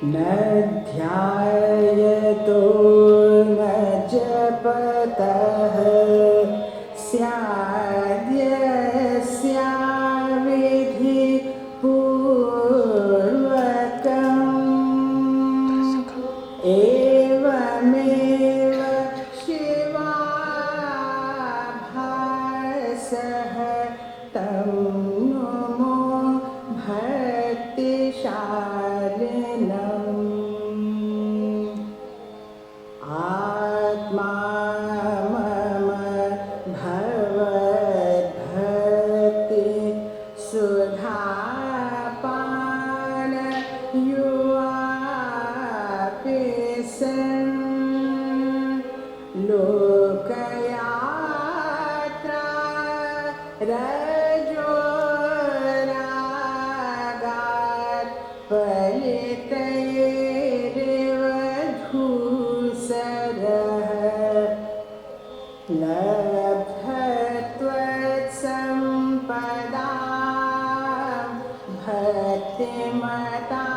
न ध्यायतो न जपतः स्याद्यस्याविधि पूर्वकम् एवमेव शिवाभासः तं नुमो भक्तिशालिनम् आत्मा मम भवद्भक्ति सुधापान युवापि सन् लोकयात्रा रजोरागात् पलितैरिव धूसरः लब्धत्वत्सम्पदा भक्तिमतां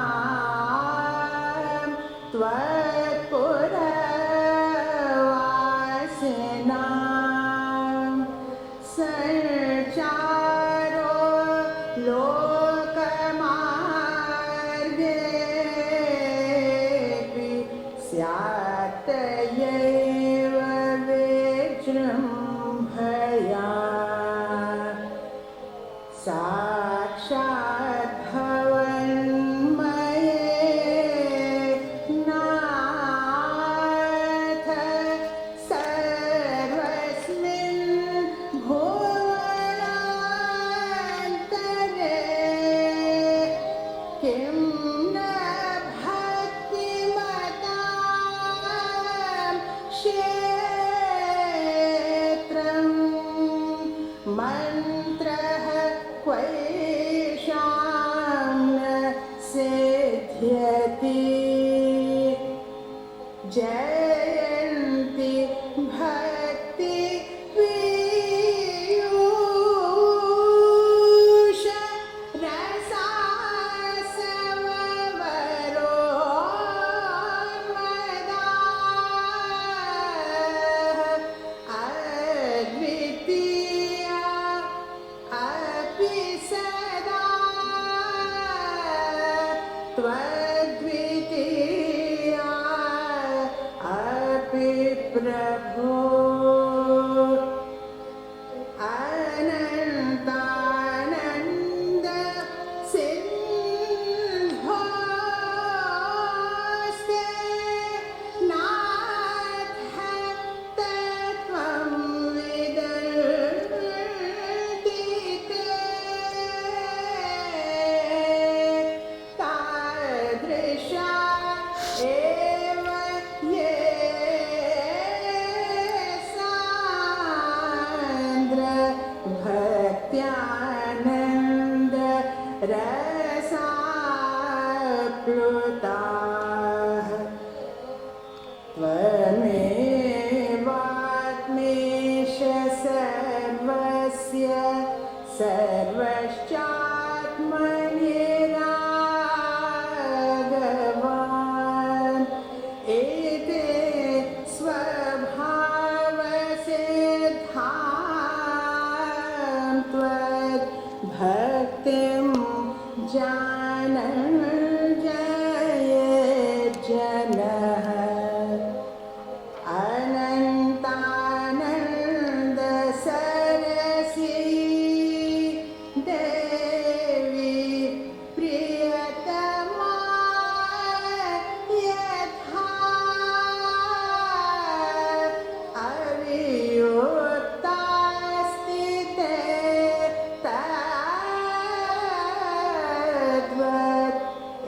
त्वत्पुरवासिनां संचारो लोकमार्गेऽपि स्यात्तयैव विजृम्भया साक्षात् भवन्मये नाथ सर्वस्मिन् भुवनान्तरे किं न भक्तिमतां क्षेत्रम् मन्त्रः क्वैषां न सिद्ध्यति जयन्ति भक्ति पीयूष रसास्ववरोन्मदाः अद्वितीया अपि सदा त्वद्वितीया त्वमेवात्मेश सर्वस्य सर्वश्चात्मनिरागवान् एते स्वभावसिद्धां त्वद्भक्तिं जानञ्जय जनः अनन्तानन्दसरसि देवी प्रियतमा यथा अवियुक्तास्ति ते तद्वत्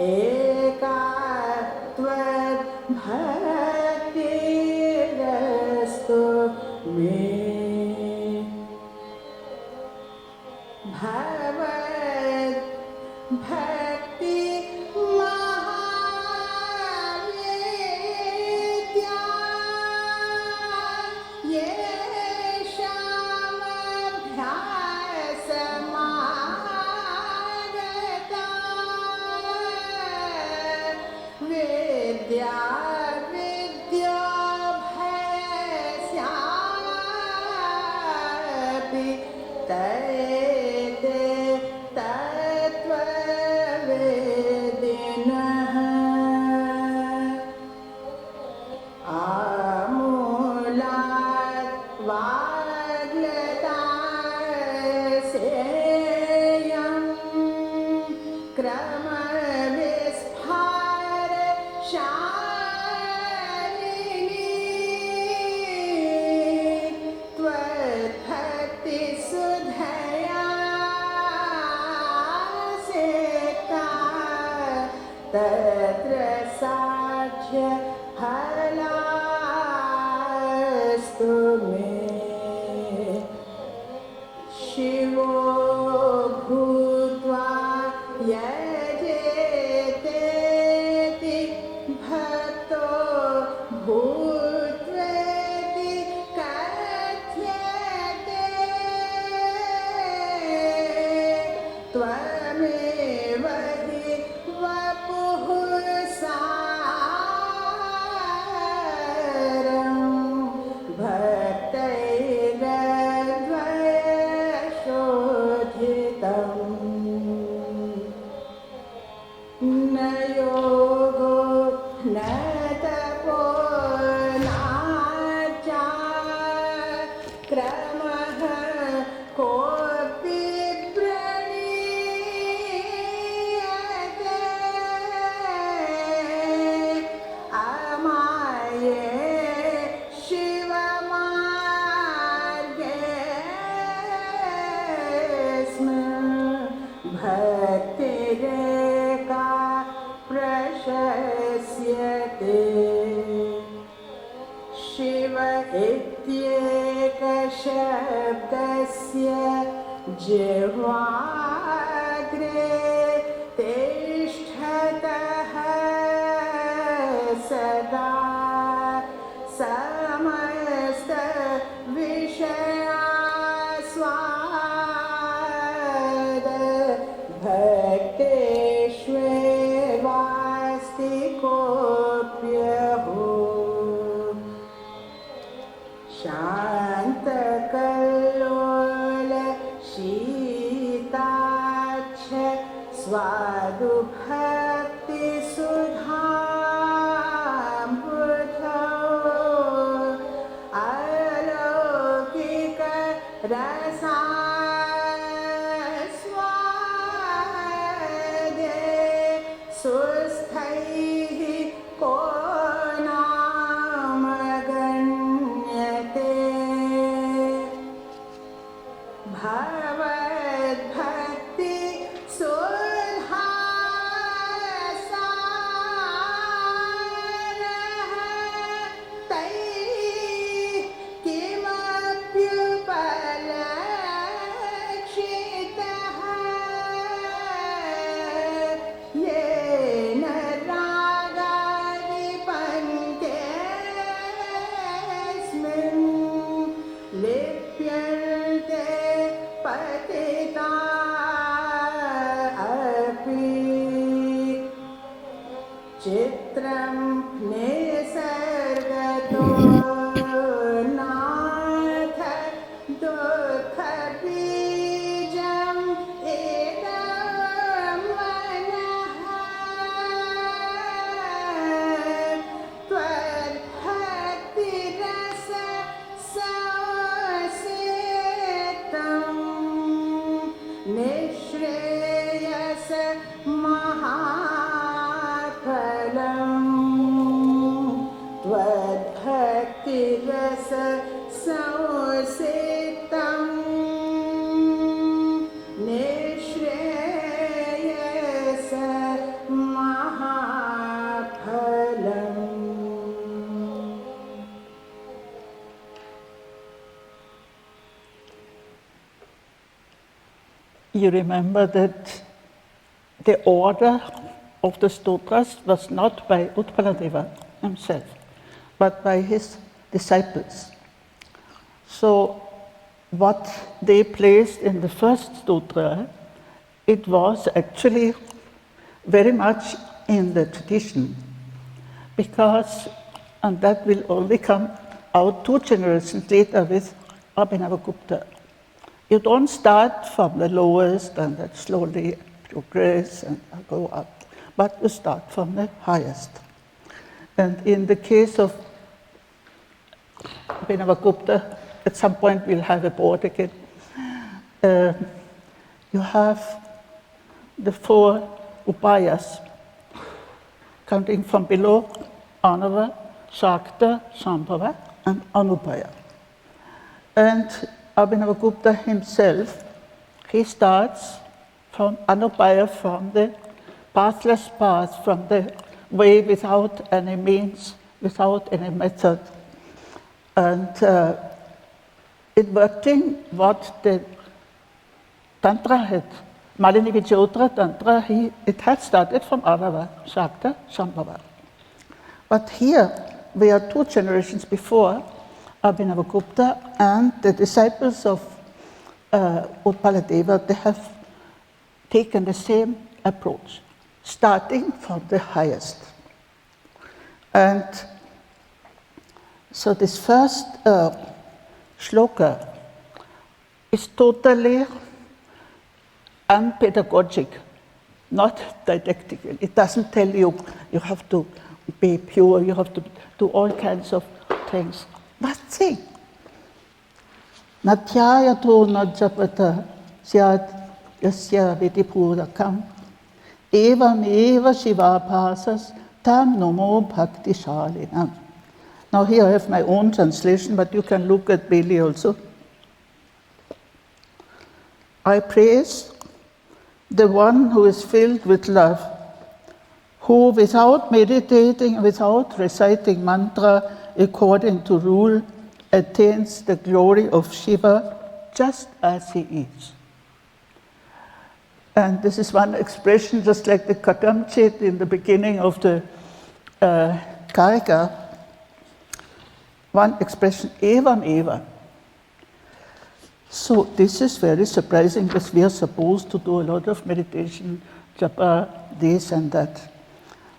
एका त्वद्भक्तिरस्तु मे भवद्भक्ति महावेद्या येषामभ्यासमागता विद्या विद्योभयस्यापि तैते तत्त्ववेदिनः आमूलात् वाग्लतासेयं क्रमविस्फार शालिनी त्वद्भक्तिसुधया सेता तत्र साक्ष्य फलास्तु मे शिवो भूत्वा यजेतेति भक्तो भूत्वेति कथ्यते त्वमेव हि वपुः सारं भक्तैरद्वयशोधितम् न योगो न तपो नाचा क्रमः कोऽपि प्रणीयते अमाये शिवमार्गेऽस्मिन् भक्तिरेका प्रशस्यते शिव इत्येकशब्दस्य जिह्वाग्रे तिष्ठतः सदा समस्तविषयास्वाद भक्तेष्वेवास्ति कोऽप्यहो शान्तकल्लोल शीताच्छ स्वादुभक्तिसुधाम्बुधौ अलौकिकरसास्वादे सुस्थैः को नाम गण्यते भक्तिरस संसितं निःश्रेयस महाफलम्. You remember that the order of the stotras was not by Utpaladeva himself, but by his disciples. So what they placed in the first stotra, it was actually very much in the tradition, because, and that will only come out 2 generations later with Abhinavagupta. You don't start from the lowest and then slowly progress and go up, but you start from the highest. And in the case of Abhinavagupta, at some point we'll have a board again, you have the 4 upayas, counting from below: Anava, Shakta, Shambhava, and Anupaya. And Abhinavagupta himself, he starts from Anupaya, from the pathless path, from the way without any means, without any method. And inverting what the Tantra had, Malini Vijayottara Tantra, it had started from Anava, Shakta, Shambhava. But here, we are 2 generations before Abhinavagupta, and the disciples of Utpaladeva, they have taken the same approach, starting from the highest. And so this first shloka is totally unpedagogic, not didactical. It doesn't tell you you have to be pure, you have to do all kinds of things. Nothing. Natyayato najapata syat yasya vidipudakam evam eva shivabhasas tam nomo bhakti shalinam. Now here I have my own translation, but you can look at Bailey also. I praise the one who is filled with love, who without meditating, without reciting mantra according to rule, attains the glory of Shiva just as he is. And this is one expression, just like the Kadamchit in the beginning of the Karika, one expression, evam eva. So this is very surprising, because we are supposed to do a lot of meditation, japa, this and that.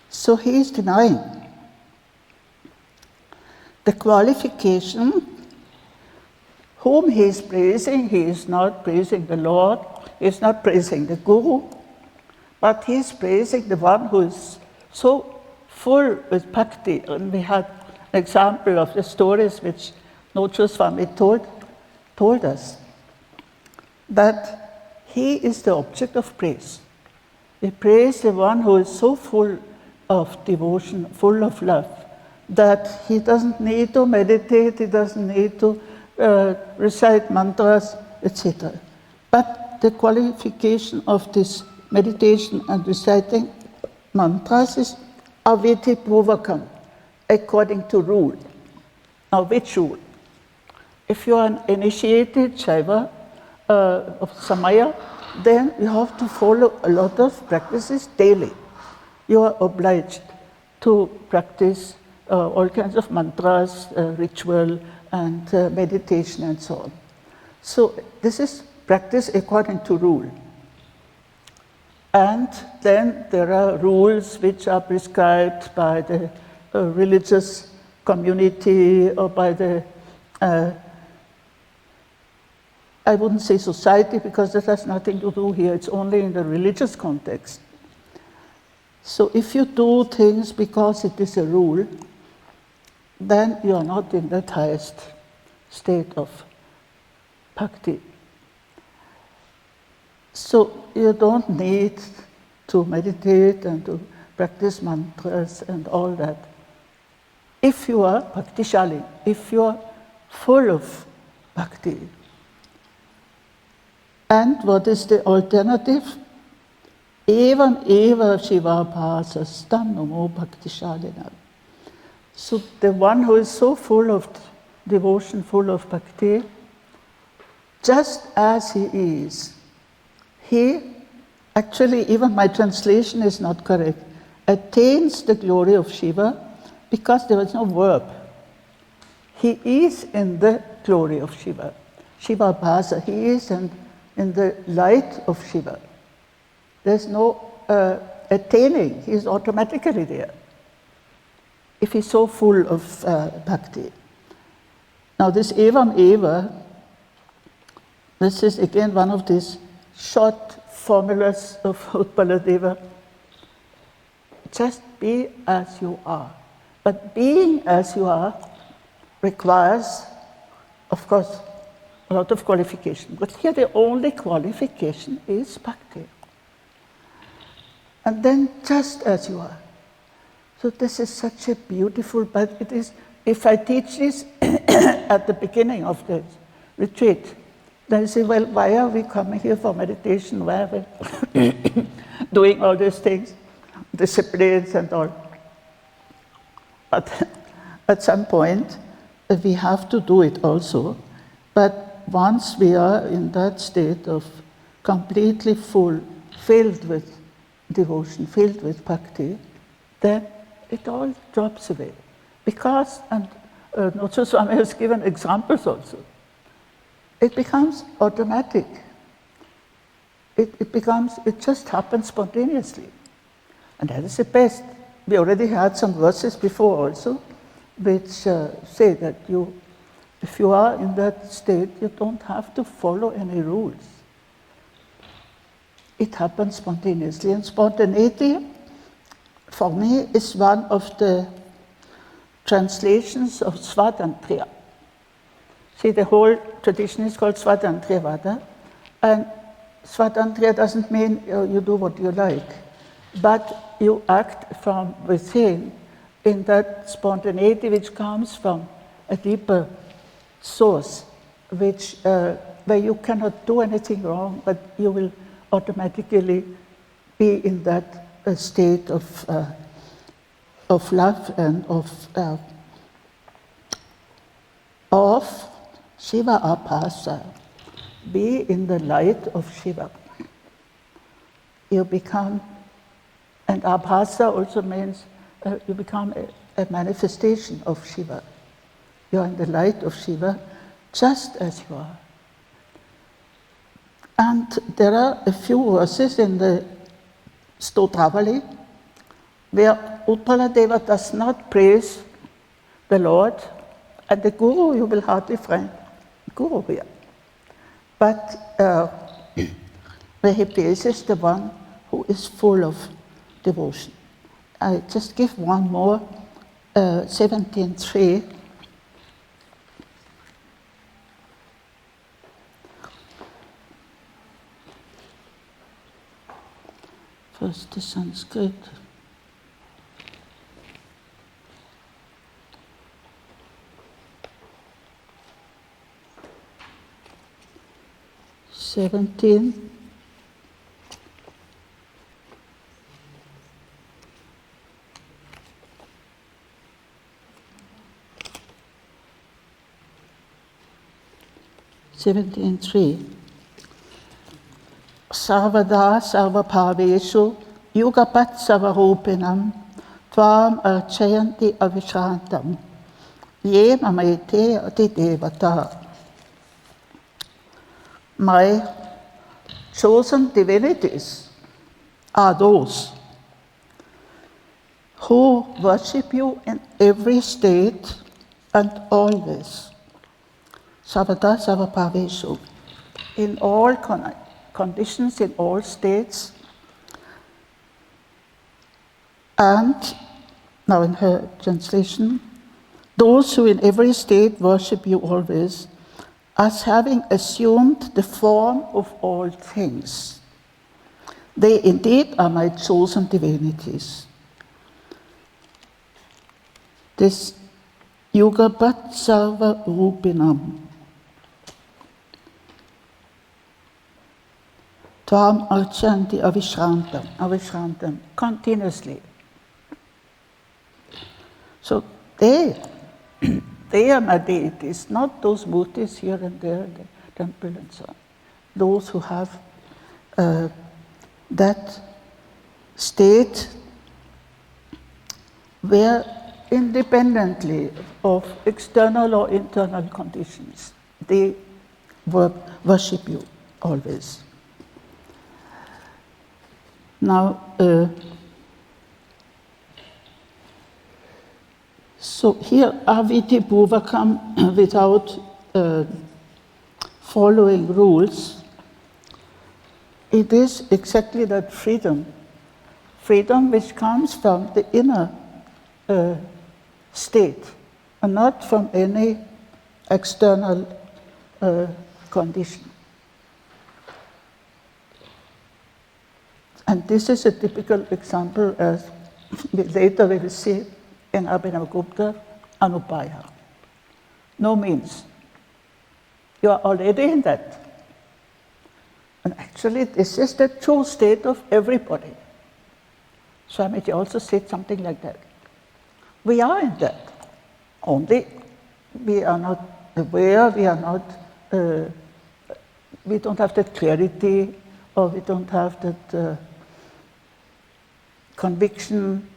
So he is denying the qualification. Whom he is praising, he is not praising the Lord, he is not praising the Guru, but he is praising the one who is so full with bhakti. And we had an example of the stories which Nocho Swami told us, that he is the object of praise. We praise the one who is so full of devotion, full of love, that he doesn't need to meditate, he doesn't need to recite mantras, etc. But the qualification of this meditation and reciting mantras is aviti purvakam, according to rule. Now, which rule? If you are an initiated Shaiva of Samaya, then you have to follow a lot of practices daily. You are obliged to practice all kinds of mantras, ritual, and meditation, and so on. So this is practice according to rule. And then there are rules which are prescribed by the religious community or by the, I wouldn't say society, because that has nothing to do here, it's only in the religious context. So if you do things because it is a rule, then you are not in that highest state of bhakti. So you don't need to meditate and to practice mantras and all that. if you are bhaktishali, if you are full of bhakti. And what is the alternative? Evam eva shiva bhasastam namo bhaktishalina. So the one who is so full of devotion, full of bhakti, just as he is, he actually, even my translation is not correct, attains the glory of Shiva because there was no verb. He is in the glory of Shiva. Shiva Bhasa, he is in the light of Shiva. There's no attaining, he is automatically there. If he's so full of bhakti. Now this Evam Eva, this is again one of these short formulas of Utpaladeva. Just be as you are. But being as you are requires, of course, a lot of qualification. But here the only qualification is bhakti. And then just as you are. So this is such a beautiful, but it is, if I teach this at the beginning of the retreat, then you say, well, why are we coming here for meditation? Why are we doing all these things, disciplines and all? But at some point, we have to do it also. But once we are in that state of completely full, filled with devotion, filled with bhakti, then it all drops away. Because, and Nocho Swami has given examples also, it becomes automatic. It just happens spontaneously. And that is the best. We already had some verses before also, which say that if you are in that state, you don't have to follow any rules. It happens spontaneously. And spontaneity, for me, is one of the translations of Svatantriya. See, the whole tradition is called Svatantriyavada, and Svatantriya doesn't mean you do what you like, but you act from within in that spontaneity which comes from a deeper source, which where you cannot do anything wrong, but you will automatically be in that state of love and of Shiva Abhasa. Be in the light of Shiva. You become, and Abhasa also means you become a manifestation of Shiva. You are in the light of Shiva just as you are. And there are a few verses in the Stotravali where Utpaladeva does not praise the Lord, and the Guru you will hardly find Guru here. But where he praises the one who is full of devotion. I just give one more, 17.3. First the Sanskrit. Seventeen. Sarvada sarvabhaveshu yugapat sarvarupinam tvam archayanti avishantam ye mamaite atidevata. My chosen divinities are those who worship you in every state and always. Sarvada sarvabhaveshu, in all conditions, in all states. And, now in her translation, those who in every state worship you always, as having assumed the form of all things. They indeed are my chosen divinities. This Yugapat Sarva Rupinam. Tvam Archanti Avishrantam, continuously. So they are my deities, not those murtis here and there in the temple and so on. Those who have that state where independently of external or internal conditions, they worship you always. Now, so here Aviti Purvakam without following rules, it is exactly that freedom which comes from the inner state and not from any external condition. And this is a typical example, as later we will see in Abhinavagupta, Anupaya. No means. You are already in that. And actually, this is the true state of everybody. Swamiji also said something like that. We are in that. Only we are not aware, we don't have that clarity, or we don't have that conviction,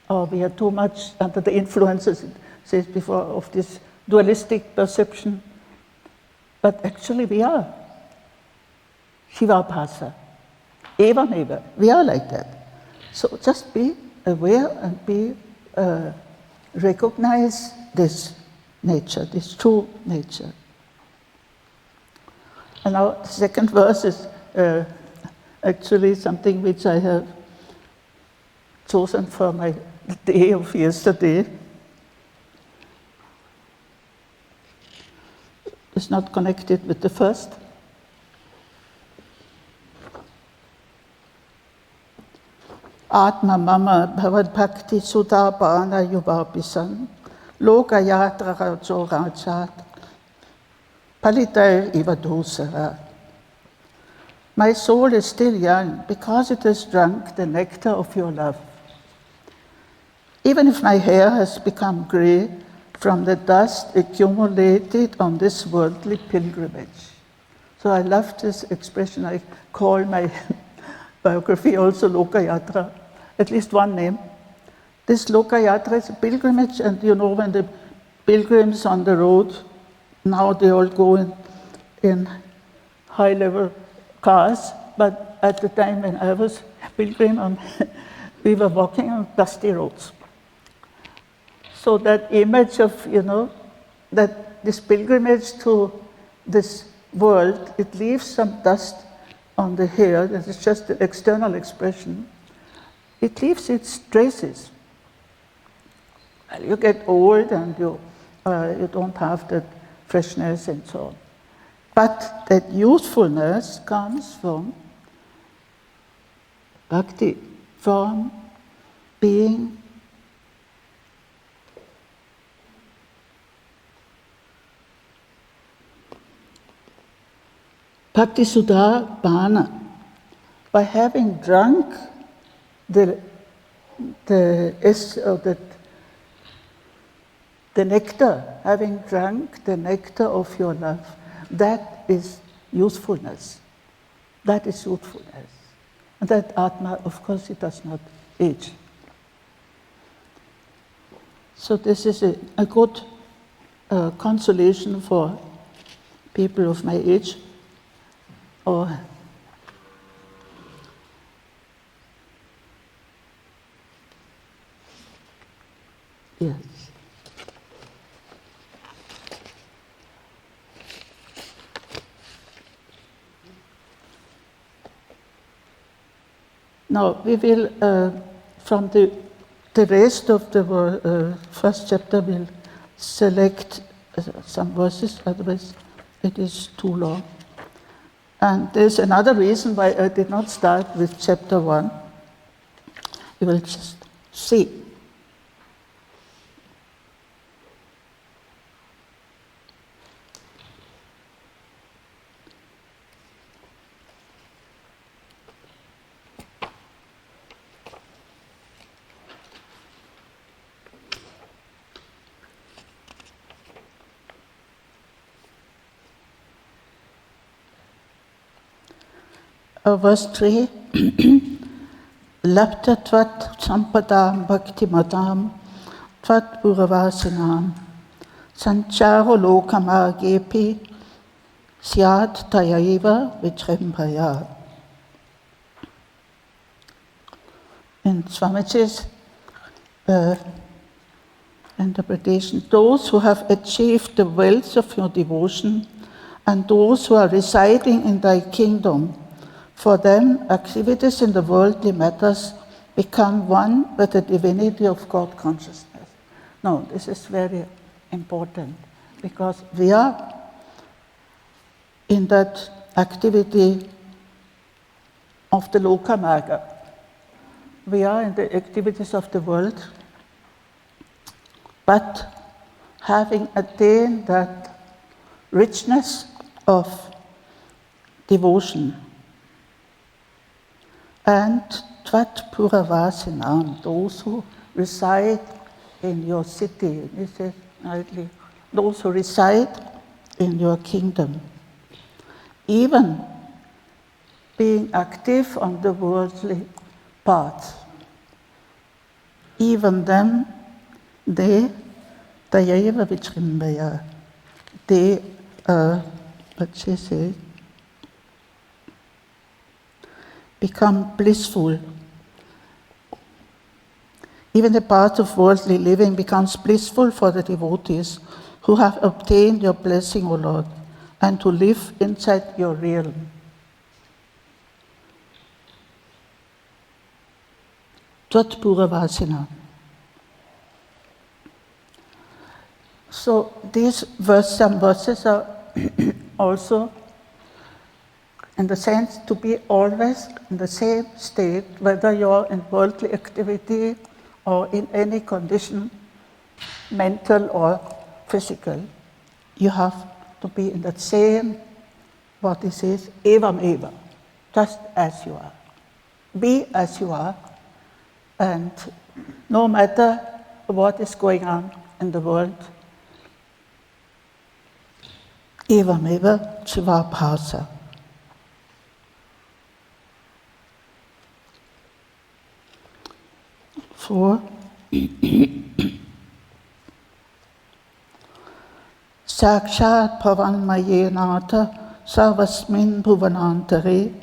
or we are too much under the influences, it says before, of this dualistic perception. But actually we are. Shivabhasa. Eva neva. We are like that. So just be aware and recognize this nature, this true nature. And now the second verse is actually something which I have chosen for my day of yesterday. It's not connected with the first. Atma mama bhavad bhakti sudha bhana yuvapisan loka yatra rajo rajat palitai iva dosara. My soul is still young because it has drunk the nectar of your love. Even if my hair has become grey from the dust accumulated on this worldly pilgrimage. So I love this expression. I call my biography also Lokayatra, at least one name. This Lokayatra is a pilgrimage, and you know, when the pilgrims on the road, now they all go in high-level cars, but at the time when I was a pilgrim, we were walking on dusty roads. So that image of, that this pilgrimage to this world, it leaves some dust on the hair, that is just the external expression. It leaves its traces. You get old and you don't have that freshness and so on. But that youthfulness comes from bhakti, from being Bhakti Sudha Bhana, by having drunk the nectar, having drunk the nectar of your love, that is usefulness. That is youthfulness. And that Atma, of course, it does not age. So this is a good consolation for people of my age. Or yes. Now we will, from the rest of the first chapter, we'll select some verses, otherwise it is too long. And there's another reason why I did not start with chapter 1. You will just see. Verse 3, Lapta tvat sampadam bhaktimadam tvat puravasinam sancharo lokamagepi syat tayaiva vichrimbhaya. In Swamiji's interpretation, those who have achieved the wealth of your devotion and those who are residing in thy kingdom, for them activities in the worldly matters become one with the divinity of God consciousness. No, this is very important because we are in that activity of the Lokamarga. We are in the activities of the world, but having attained that richness of devotion. And Tvat Puravasinam, those who reside in your city, this is rightly, those who reside in your kingdom, even being active on the worldly path, even them, they Tayaiva Vichrimbhaya, they, what she says, become blissful. Even the path of worldly living becomes blissful for the devotees who have obtained your blessing, O Lord, and to live inside your realm. Tvat Puravasinam. So these some verses are also in the sense to be always in the same state, whether you're in worldly activity or in any condition, mental or physical. You have to be in that same, what he says, evam eva, just as you are. Be as you are, and no matter what is going on in the world, evam eva chivabhasa. For Sakshat Bhavanmayenata Sarvasmin Bhuvanantare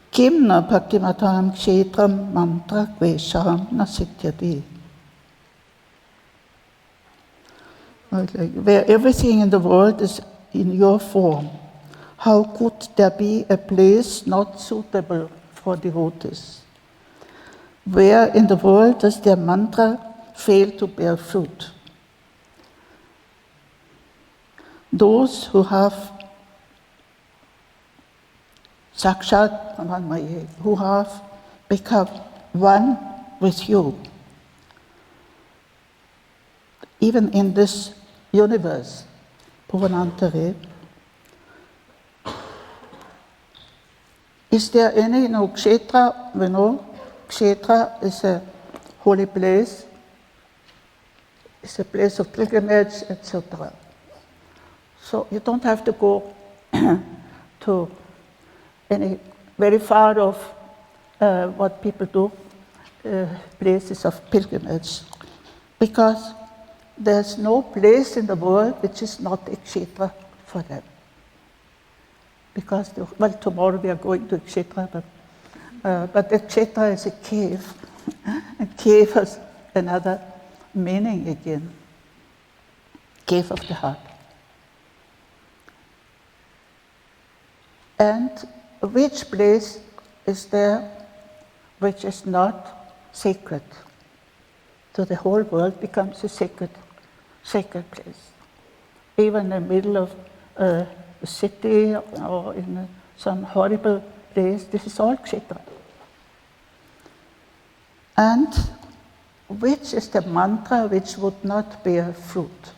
Kim na Bhaktimatam Kshetram Mantra Kvesham na Sityati. Where everything in the world is in your form, how could there be a place not suitable for devotees? Where in the world does their mantra fail to bear fruit? Those who have Sakshat Bhavanmaye, who have become one with you, even in this universe, Bhuvanantare, is there any kshetra? We know kshetra is a holy place, it's a place of pilgrimage, etc. So you don't have to go to any very far off what people do, places of pilgrimage, because there's no place in the world which is not a kshetra for them. Because, tomorrow we are going to kshetra, but the kshetra is a cave, and cave has another meaning again, cave of the heart. And which place is there which is not sacred? So the whole world becomes a sacred place. Even in the middle of a city or in some horrible place, this is all kshetra. And which is the mantra which would not bear fruit?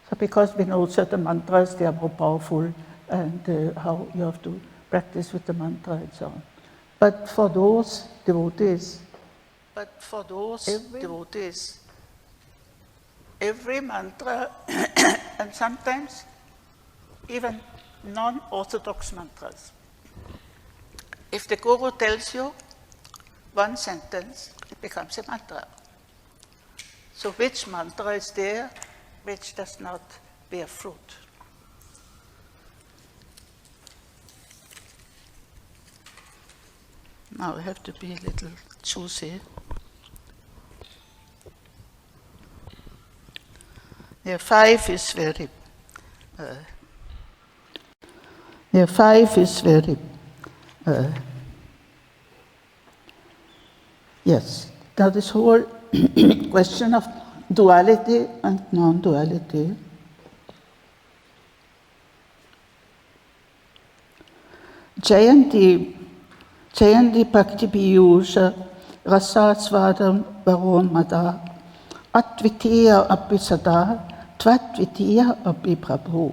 So because we know certain mantras, they are more powerful, and how you have to practice with the mantra and so on. But for those devotees, every mantra, and sometimes even non-orthodox mantras, If the Guru tells you one sentence, it becomes a mantra. So which mantra is there which does not bear fruit? Now I have to be a little choosy. Yeah, 5 is very. Yes. Now this whole question of duality and non-duality. Jayanti Bhakti Piyusha Rasasvadam Varon Mada Advitiya Api Sada Tvatvitiya Api Prabhu.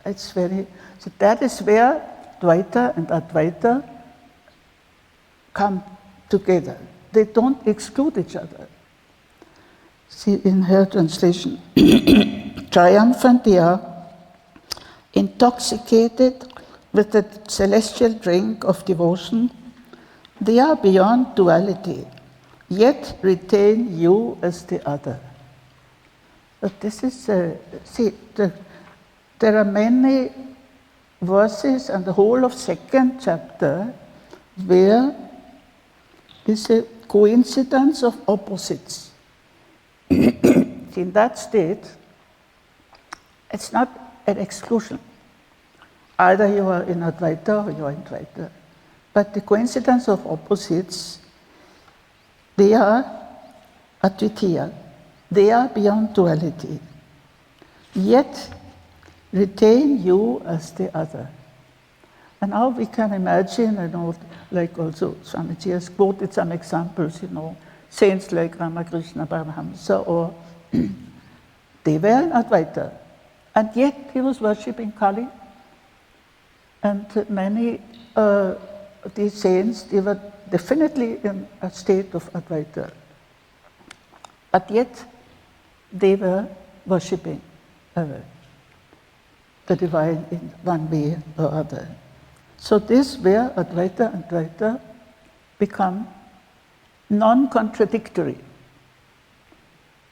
It's very, so that is where Dvaita and Advaita come together. They don't exclude each other. See in her translation, triumphant they are, intoxicated with the celestial drink of devotion, they are beyond duality, yet retain you as the other. But this is, there are many verses and the whole of second chapter where is a coincidence of opposites. In that state, it's not an exclusion. Either you are in Advaita or you are in Dvaita. But the coincidence of opposites, they are Advitiya. They are beyond duality. Yet retain you as the other. And now we can imagine, like also Swamiji has quoted some examples, saints like Ramakrishna Paramahamsa, or they were in Advaita, and yet he was worshipping Kali. And many these saints, they were definitely in a state of Advaita, but yet they were worshipping the divine in one way or other. So this where Advaita and Dvaita become non-contradictory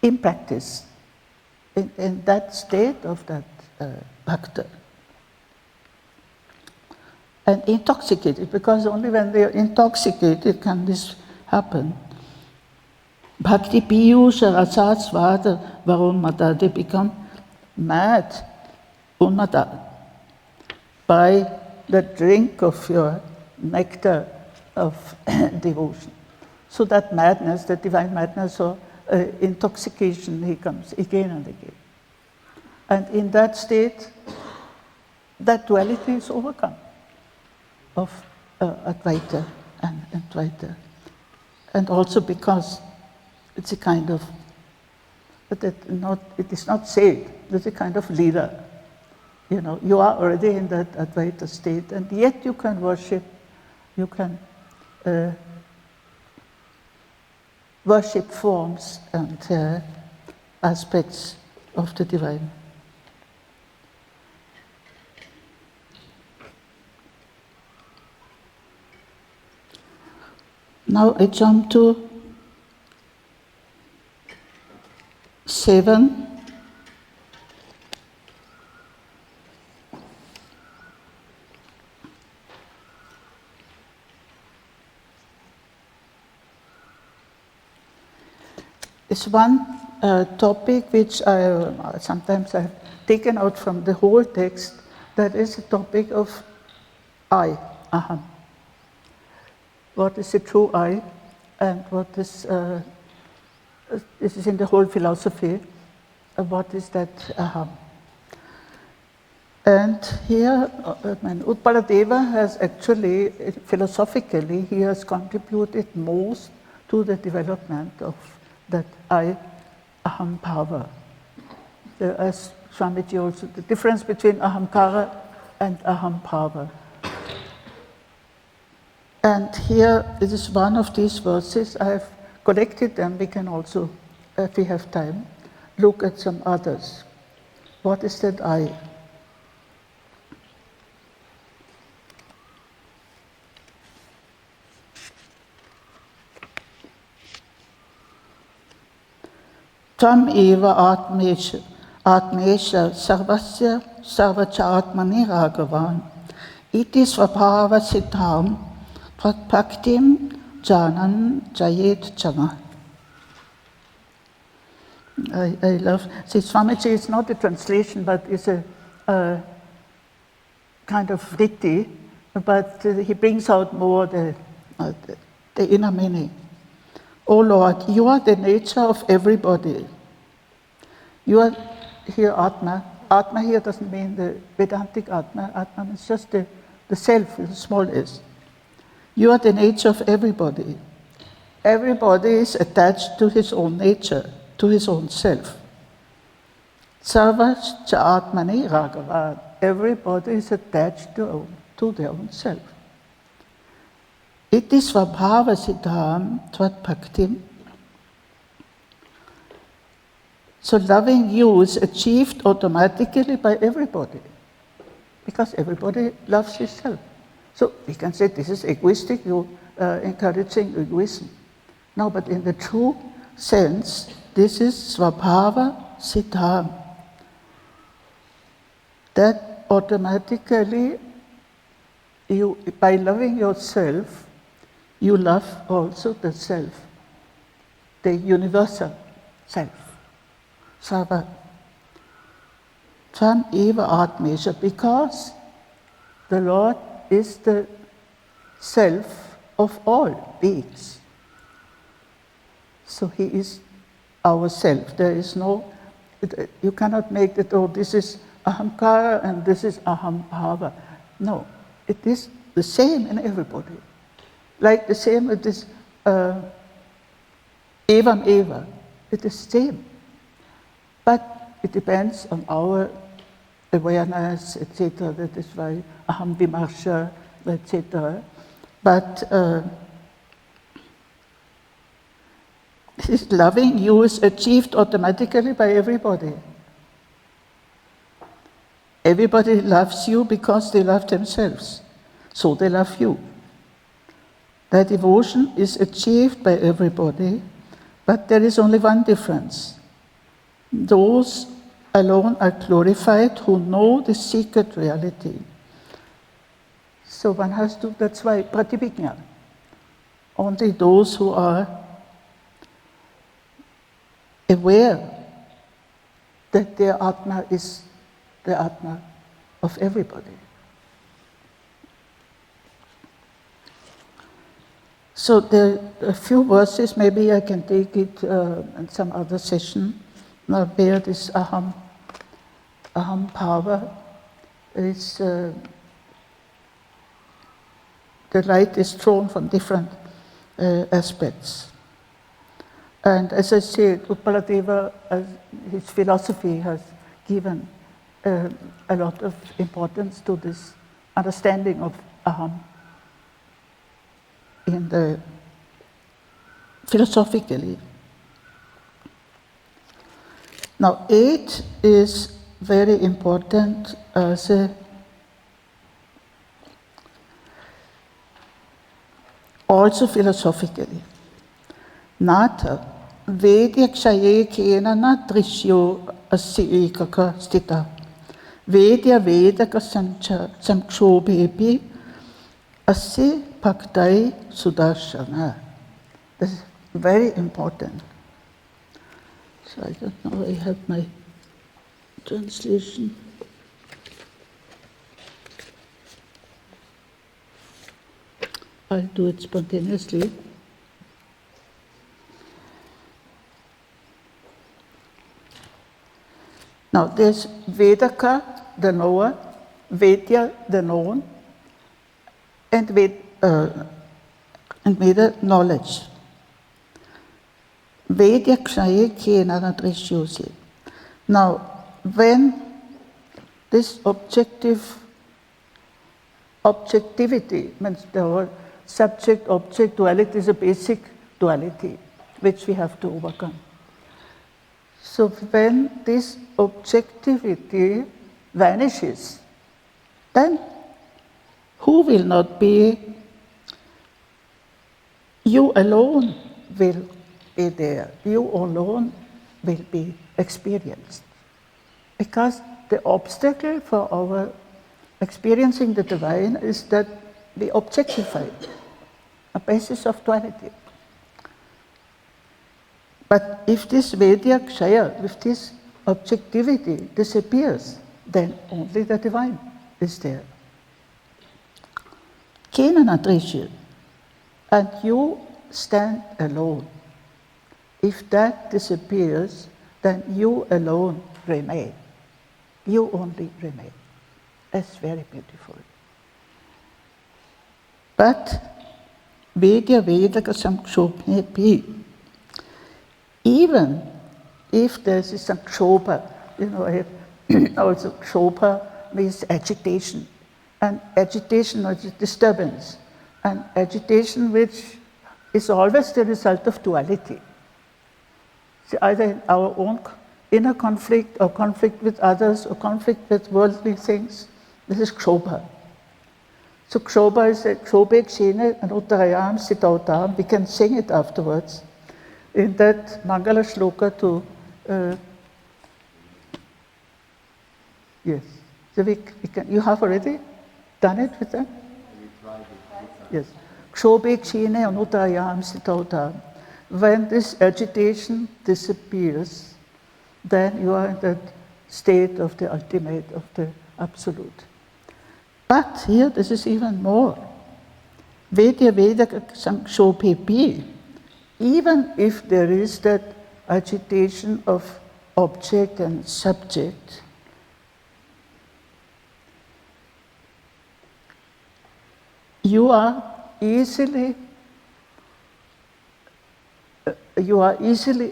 in practice, in that state of that bhakta. And intoxicated, because only when they are intoxicated can this happen. Bhakti piyusha rasasvada varunmata, they become mad, unmata, by the drink of your nectar of devotion. So that madness, that divine madness or intoxication, he comes again and again. And in that state, that duality is overcome of Advaita and Dvaita. And also because it's a kind of, it is not saved, it's a kind of leela. You are already in that Advaita state, and yet you can worship, you can worship forms and aspects of the divine. Now I jump to 7. It's one topic which I sometimes I've taken out from the whole text, that is the topic of I, aham. What is the true I, and what is, this is in the whole philosophy, what is that aham. And here, Utpaladeva has actually, philosophically, he has contributed most to the development of that I, aham bhava. As Swamiji also, the difference between ahamkara and aham bhava. And here, this is one of these verses. I have collected them. We can also, if we have time, look at some others. What is that I? Tvam eva atmesha sarvasya sarvacha atmani ragavan. Iti svabhava siddham bhaktim janan jayet chana. I love this. Swamiji is not a translation, but is a kind of vritti, but he brings out more the inner meaning. O Lord, you are the nature of everybody. You are here Atma. Atma here doesn't mean the Vedantic Atma. Atma means just the self, the small s. You are the nature of everybody. Everybody is attached to his own nature, to his own self. Sarva cha atmani ragava. Everybody is attached to their own self. Iti svabhava siddham tvat bhaktim. So loving you is achieved automatically by everybody, because everybody loves himself. So we can say this is egoistic, you encouraging egoism. No, but in the true sense, this is svabhava siddham. That automatically, by loving yourself, you love also the self, the universal self. Sarva. Tvam eva atmesha, because the Lord is the self of all beings. So he is our self. There is no, you cannot make it, oh, this is ahamkara and this is ahambhava. No, it is the same in everybody. Like the same with this evam eva, it is the same. But it depends on our awareness, etc. That is why aham vimarsha, etc. But his loving you is achieved automatically by everybody. Everybody loves you because they love themselves, so they love you. That devotion is achieved by everybody, but there is only one difference. Those alone are glorified who know the secret reality. So one has to, that's why pratibhijna. Only those who are aware that their Atma is the Atma of everybody. So there are a few verses, maybe I can take it in some other session, where this aham power is, the light is drawn from different aspects. And as I said, Uppaladeva, his philosophy has given a lot of importance to this understanding of aham in the philosophically. Now, 8 is very important as also philosophically. Nata vedya kshaye kena na drishyo asya ekaka stita. Vedya vedaka samkshobhepi asya bhaktai sudarshana. This is very important. So I don't know, I have my translation. I'll do it spontaneously. Now there's Vedaka, the knower, Vedya, the known, and Veda, knowledge. Vedya kshaye kena na drishyose. Now, when this objectivity means the whole subject-object duality is a basic duality which we have to overcome. So when this objectivity vanishes, then who will not be? You alone will be there. You alone will be experienced. Because the obstacle for our experiencing the divine is that we objectify it, a basis of duality. But if this Vedya Kshaya, if this objectivity disappears, then only the divine is there. Kenanadrishi, and you stand alone. If that disappears, then you alone remain. You only remain. That's very beautiful. But Vedya Vedaka Samkshobhepi, even if there's some kshoba, also kshoba means agitation, and agitation is disturbance, and agitation which is always the result of duality. So either in our own inner conflict, or conflict with others, or conflict with worldly things. This is kshoba. So kshoba is a kshobe kshene anuttarayam sitautam. We can sing it afterwards in that Mangala shloka to. Yes. So we can. You have already done it with them? Yes. Kshobe kshene anuttarayam sitautam. When this agitation disappears, then you are in that state of the ultimate, of the absolute. But here, this is even more. Vedya Vedaka Samkshobhepi, even if there is that agitation of object and subject, you are easily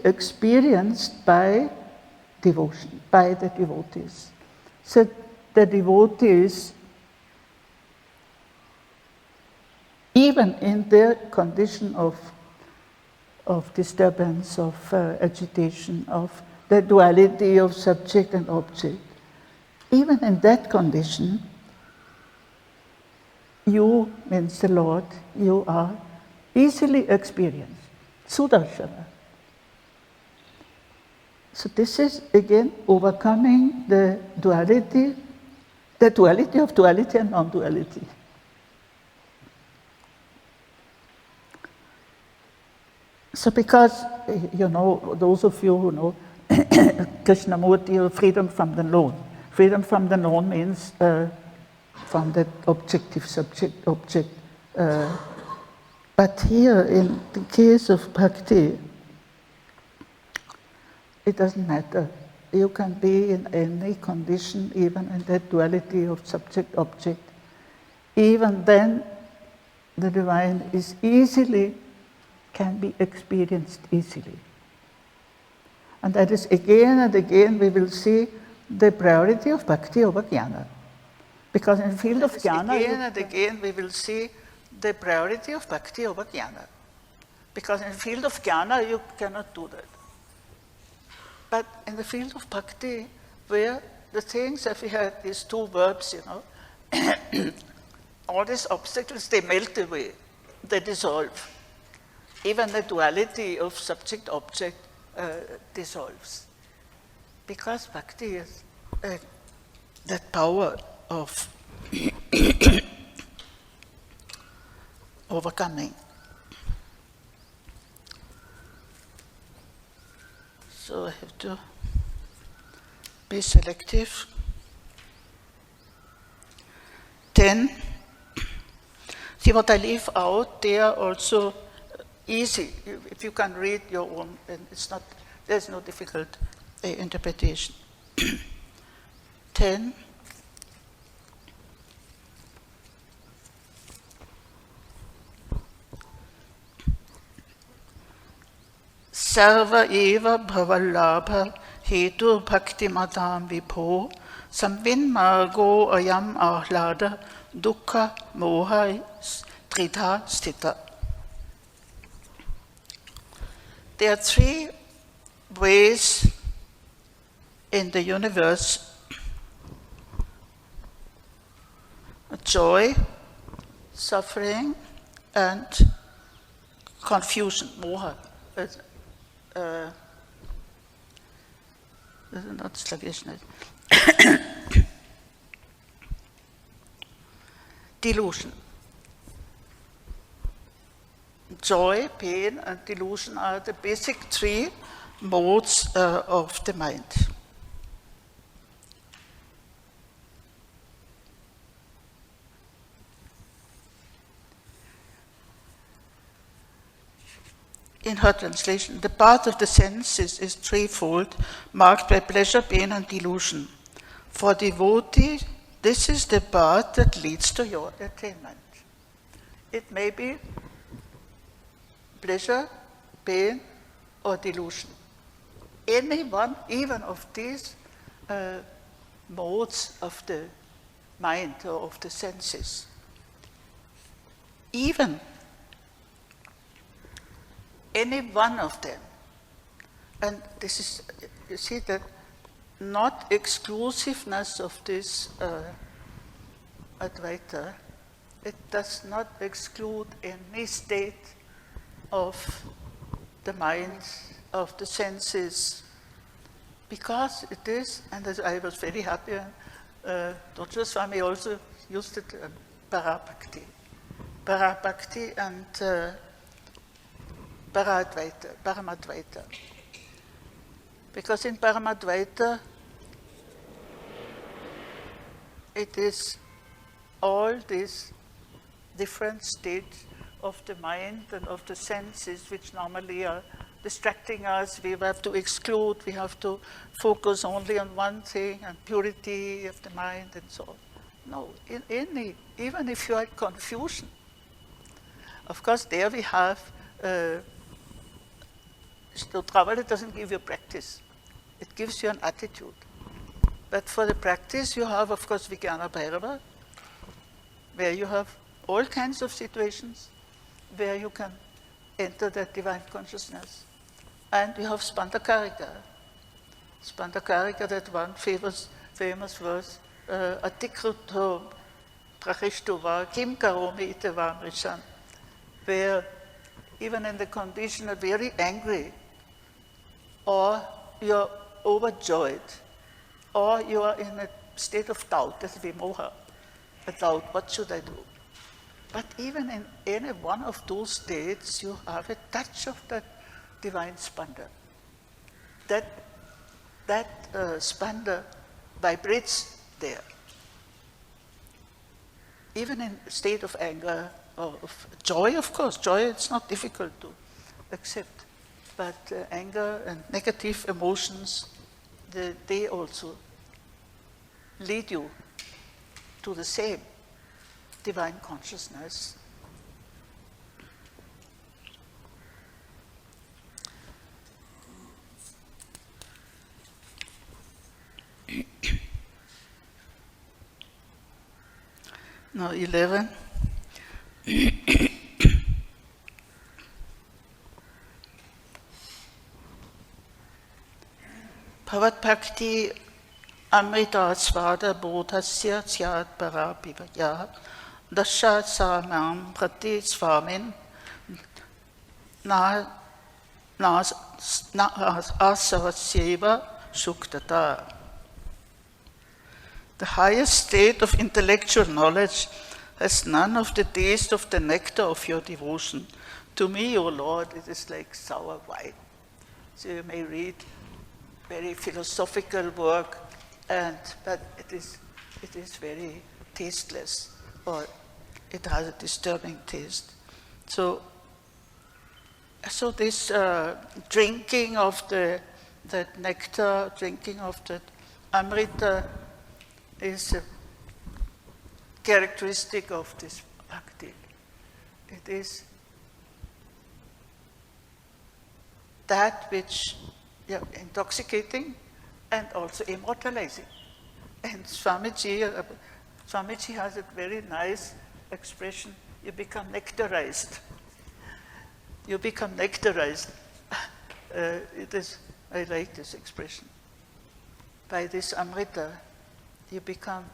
experienced by devotion, by the devotees. So the devotees, even in their condition of disturbance, of agitation, of the duality of subject and object, even in that condition, you, means the Lord, you are easily experienced. Sudarshana. So this is again overcoming the duality of duality and non-duality. So because, those of you who know Krishnamurti, or freedom from the known. Freedom from the known means from that objective object. But here, in the case of bhakti, it doesn't matter. You can be in any condition, even in that duality of subject-object. Even then, the divine can be experienced easily. And that is again and again we will see the priority of bhakti over jnana. Because in the field of jnana, again and again we will see the priority of bhakti over jnana. Because in the field of jnana, you cannot do that. But in the field of bhakti, where the things that we have, these two verbs, all these obstacles, they melt away, they dissolve. Even the duality of subject-object dissolves. Because bhakti is that power of overcoming. So I have to be selective. 10. See what I leave out, they are also easy. If you can read your own, and there's no difficult interpretation. 10. Sarva eva bhavallabha hetu bhakti matam vibho samvinmargo ayam ahlada dukkha moha tritha stita. There are three ways in the universe: joy, suffering, and confusion, moha. not sluggishness. Delusion. Joy, pain, and delusion are the basic three modes of the mind. In her translation, the path of the senses is threefold, marked by pleasure, pain, and delusion. For devotee, this is the path that leads to your attainment. It may be pleasure, pain, or delusion. Any one, even of these modes of the mind or of the senses, even any one of them. And this is, you see that not exclusiveness of this Advaita, it does not exclude any state of the mind, of the senses, because it is, and I was very happy, Dr. Swami also used it, Parabhakti. Parabhakti and Paramadvaita. Because in Paramadvaita, it is all these different states of the mind and of the senses which normally are distracting us. We have to exclude, we have to focus only on one thing, and purity of the mind and so on. No, even if you are in confusion, of course there we have so Travada doesn't give you practice. It gives you an attitude. But for the practice, you have, of course, Vijnana Bhairava, where you have all kinds of situations where you can enter that divine consciousness. And you have Spandakarika. Spandakarika, that one famous verse, Atikruto Prachishtuva Kim Karomi Itevam Rishan, where even in the condition of very angry, or you're overjoyed, or you are in a state of doubt, that's vimoha, a doubt, what should I do? But even in any one of those states, you have a touch of that divine spanda. That spanda vibrates there. Even in a state of anger, or of joy, of course, joy it's not difficult to accept. But anger and negative emotions, they also lead you to the same divine consciousness. Now 11. Bhavat Bhakti Amrita Svada Bodhasya Syat Parabhivaya Dasha Samam Prati Swamin Na Asavasyeva Shuktata. The highest state of intellectual knowledge has none of the taste of the nectar of your devotion. To me, O Lord, it is like sour wine. So you may read very philosophical work, but it is very tasteless, or it has a disturbing taste. So this drinking of that nectar, drinking of that amrita, is a characteristic of this bhakti. It is that which intoxicating and also immortalizing. And Swamiji has a very nice expression, you become nectarized. You become nectarized. I like this expression. By this amrita, you become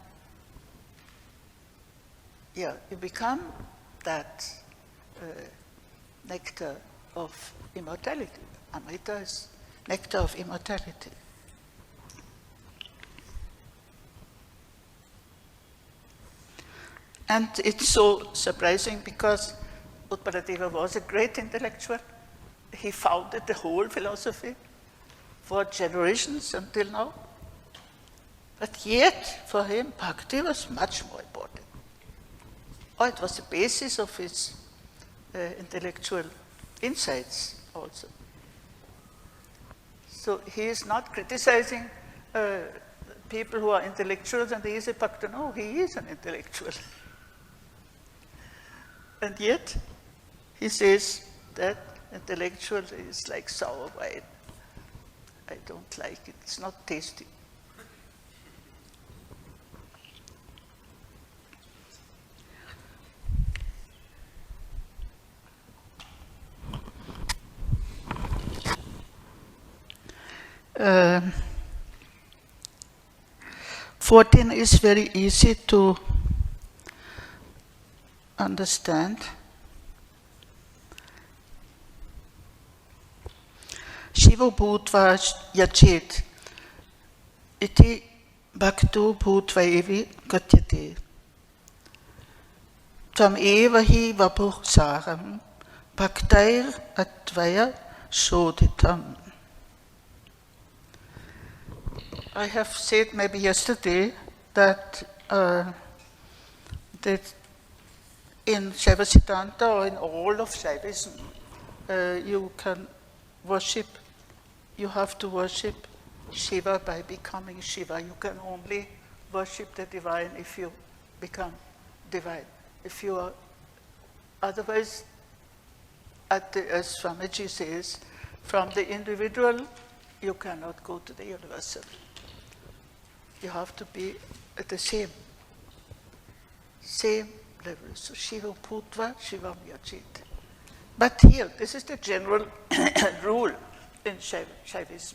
that nectar of immortality. Amrita is nectar of immortality. And it's so surprising because Utpaladeva was a great intellectual. He founded the whole philosophy for generations until now. But yet, for him, bhakti was much more important. Or it was the basis of his intellectual insights also. So he is not criticizing people who are intellectuals and he is a bhakta. No, he is an intellectual. And yet, he says that intellectual is like sour wine. I don't like it, it's not tasty. Uh, 14 is very easy to understand. Shivo bhutva yachet iti bhakto bhutva evi gatyate tam eva hi vapuh saram bhaktair atvaya shodhitam. I have said maybe yesterday that in Shaiva Siddhanta or in all of Shaivism, you can worship, you have to worship Shiva by becoming Shiva. You can only worship the divine if you become divine. If you are, otherwise, as Swamiji says, from the individual, you cannot go to the universal. You have to be at the same level. So Shiva Bhutva, Shivam Yachet. But here, this is the general rule in Shaivism.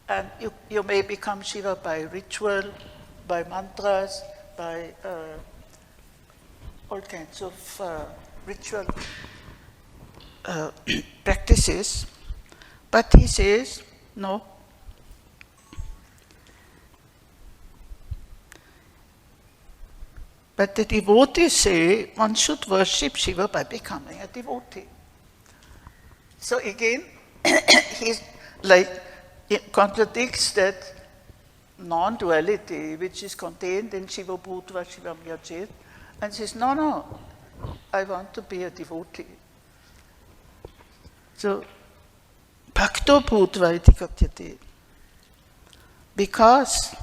And you may become Shiva by ritual, by mantras, by all kinds of ritual practices. But he says, no. But the devotees say one should worship Shiva by becoming a devotee. So again, he contradicts that non-duality which is contained in Shiva Bhutva, Shivam Yachet, and says, no, I want to be a devotee. So, Bhakto Bhutva iti katyate. Because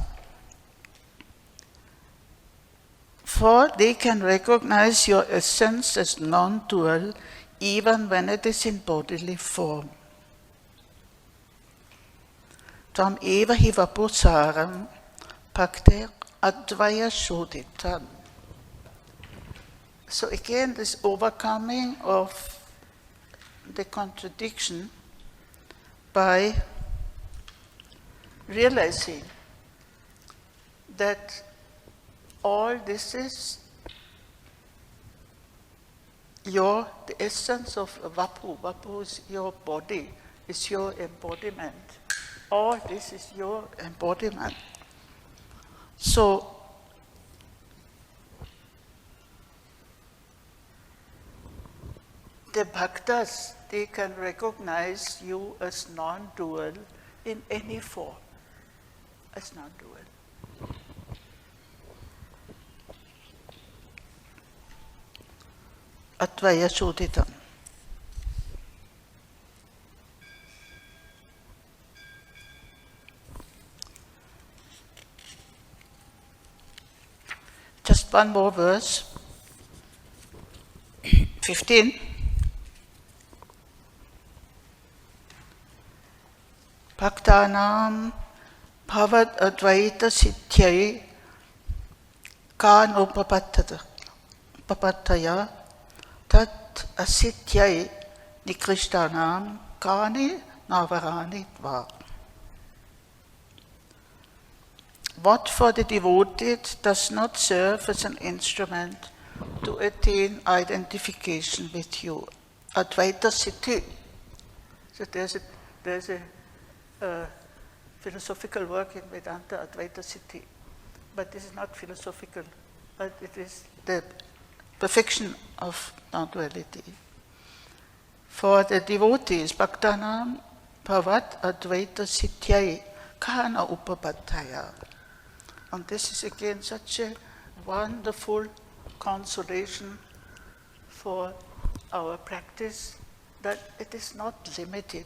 for they can recognize your essence as non-dual even when it is in bodily form. Tam eva hi vapusaram bhakter advaya shodhitam. So again, this overcoming of the contradiction by realizing that all this is the essence of Vapu. Vapu is your body, is your embodiment. All this is your embodiment. So, the bhaktas, they can recognize you as non-dual in any form, as non-dual. Atvaya shodhitam. Just one more verse. 15. Bhaktanam bhavad advaita siddhyai kanopapataya tat asiddhyai nikrishtanam kani navarani dva. What for the devoted does not serve as an instrument to attain identification with you? Advaita Siddhi. So there's a philosophical work in Vedanta, Advaita Siddhi. But this is not philosophical but it is the perfection of non-duality. For the devotees, Bhaktanam Bhavat Advaita Sityai Kana Upapattaya. And this is again such a wonderful consolation for our practice, that it is not limited.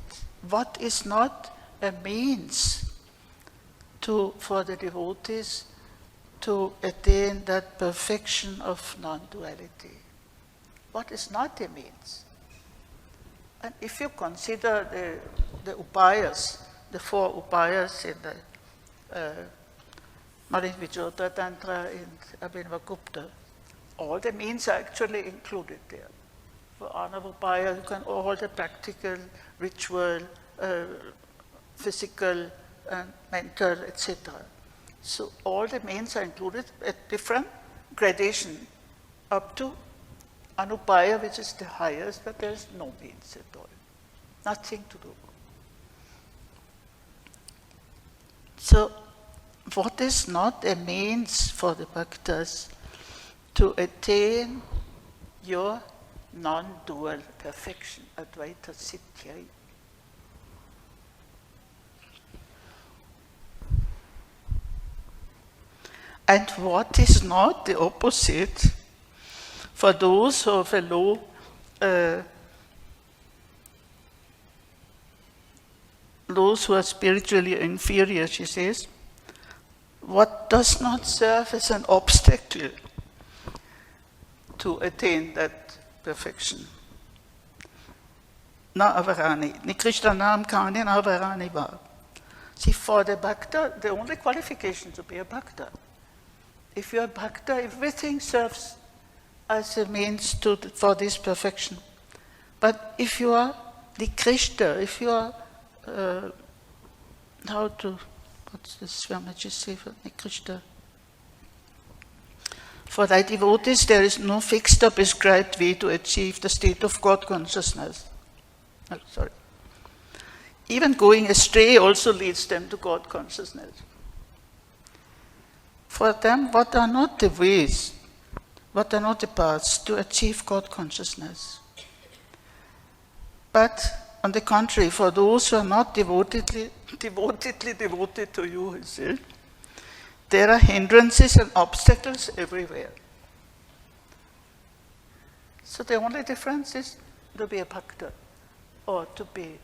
What is not a means for the devotees to attain that perfection of non-duality? What is not a means? And if you consider the upayas, the 4 upayas in the Mahavijota Tantra in Abhinavagupta, all the means are actually included there. For Anavupaya, you can all the practical, ritual, physical, and mental, etc. So all the means are included at different gradation, up to Anupaya, which is the highest, but there is no means at all. Nothing to do. So, what is not a means for the bhaktas to attain your non-dual perfection, Advaita Sityai? And what is not the opposite for those who have a low those who are spiritually inferior, she says, what does not serve as an obstacle to attain that perfection? Na avarani, nikrishnanam kani na avarani va. See, for the bhakta, the only qualification to be a bhakta. If you are bhakta, everything serves as a means for this perfection. But if you are Nikrishta, if you are, what's the Swamiji say for Nikrishta? For thy devotees, there is no fixed or prescribed way to achieve the state of God consciousness. Oh, sorry. Even going astray also leads them to God consciousness. For them, what are not the ways, what are not the paths to achieve God consciousness? But on the contrary, for those who are not devotedly devoted to you, he said, there are hindrances and obstacles everywhere. So the only difference is to be a bhakta or to be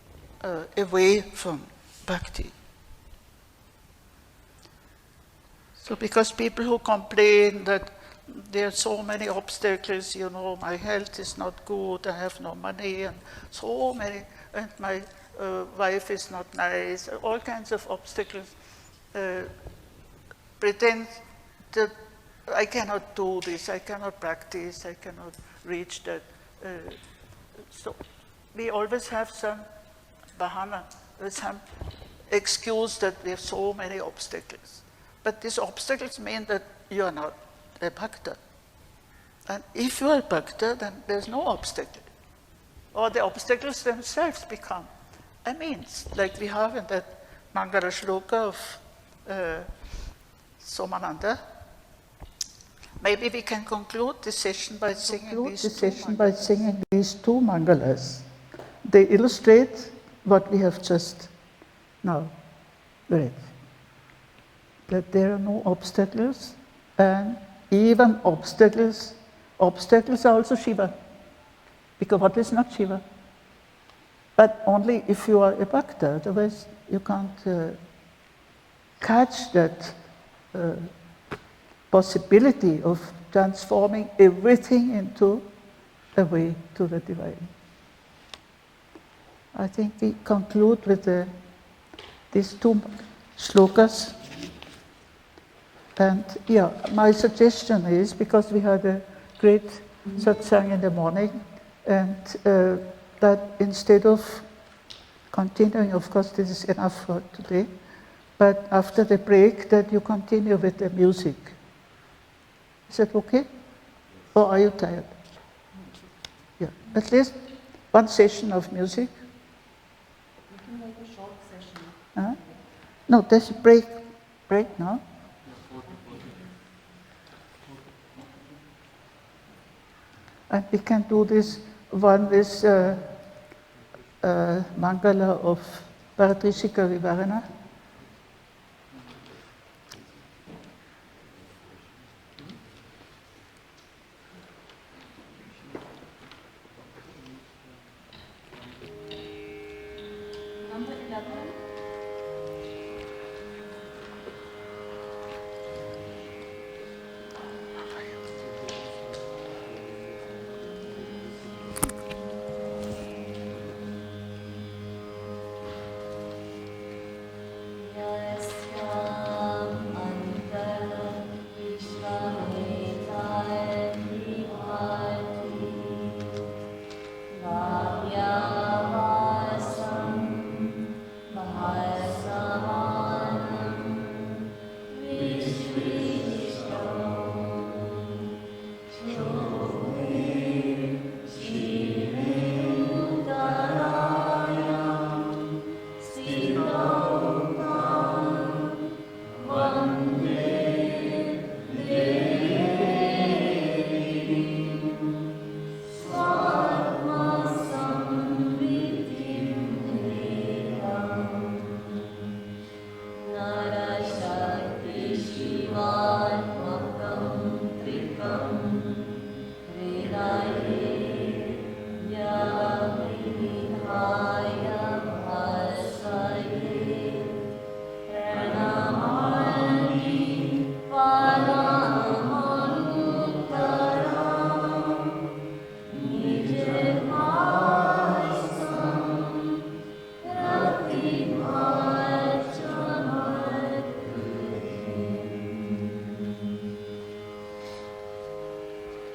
away from bhakti. So because people who complain that there are so many obstacles, my health is not good, I have no money, and so many, and my wife is not nice, all kinds of obstacles, pretend that I cannot do this, I cannot practice, I cannot reach that. So we always have some bahana, some excuse that we have so many obstacles. But these obstacles mean that you are not a bhakta. And if you are a bhakta, then there's no obstacle. Or the obstacles themselves become a means, like we have in that Mangala Shloka of Somananda. Maybe we can conclude this session by singing these two mangalas. They illustrate what we have just now read. That there are no obstacles, and even obstacles are also Shiva. Because what is not Shiva? But only if you are a bhakta, otherwise you can't catch that possibility of transforming everything into a way to the divine. I think we conclude with these two shlokas. And my suggestion is, because we had a great satsang in the morning, and that instead of continuing, of course this is enough for today, but after the break that you continue with the music. Is that okay? Or are you tired? Yeah, at least one session of music. We can make a short session. No, there's a break now. And we can do this one with Mangala of Bharadrishika Vivarana.